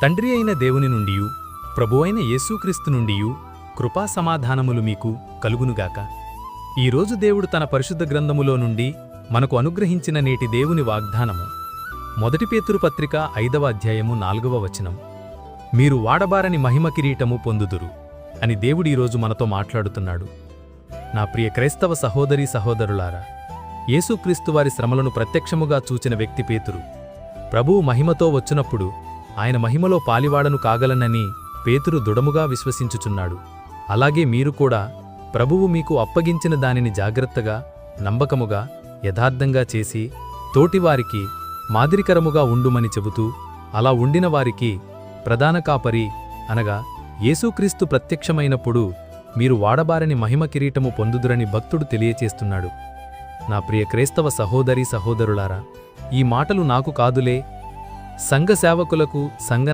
తండ్రి అయిన దేవుని నుండియు ప్రభువైన యేసుక్రీస్తు నుండియు కృపా సమాధానములు మీకు కలుగునుగాక. ఈరోజు దేవుడు తన పరిశుద్ధ గ్రంథములో నుండి మనకు అనుగ్రహించిన నేటి దేవుని వాగ్దానము 1 పేతురు పత్రిక 5వ అధ్యాయము 4వ వచనం. మీరు వాడబారని మహిమ కిరీటము పొందుదురు అని దేవుడీరోజు మనతో మాట్లాడుతున్నాడు. నా ప్రియ క్రైస్తవ సహోదరీ సహోదరులారా, యేసుక్రీస్తువారి శ్రమలను ప్రత్యక్షముగా చూచిన వ్యక్తి పేతురు. ప్రభువు మహిమతో వచ్చినప్పుడు ఆయన మహిమలో పాలివాడను కాగలనని పేతురు దృఢముగా విశ్వసించుచున్నాడు. అలాగే మీరు కూడా ప్రభువు మీకు అప్పగించిన దానిని జాగ్రత్తగా, నమ్మకముగా, యథార్థంగా చేసి తోటివారికి మాదిరికరముగా ఉండుమని చెబుతూ, అలా ఉండిన వారికి ప్రధాన కాపరి అనగా యేసుక్రీస్తు ప్రత్యక్షమైనప్పుడు మీరు వాడబారని మహిమ కిరీటము పొందుదురని భక్తుడు తెలియచేస్తున్నాడు. నా ప్రియ క్రైస్తవ సహోదరీ సహోదరులారా, ఈ మాటలు నాకు కాదులే, సంఘ సేవకులకు, సంఘ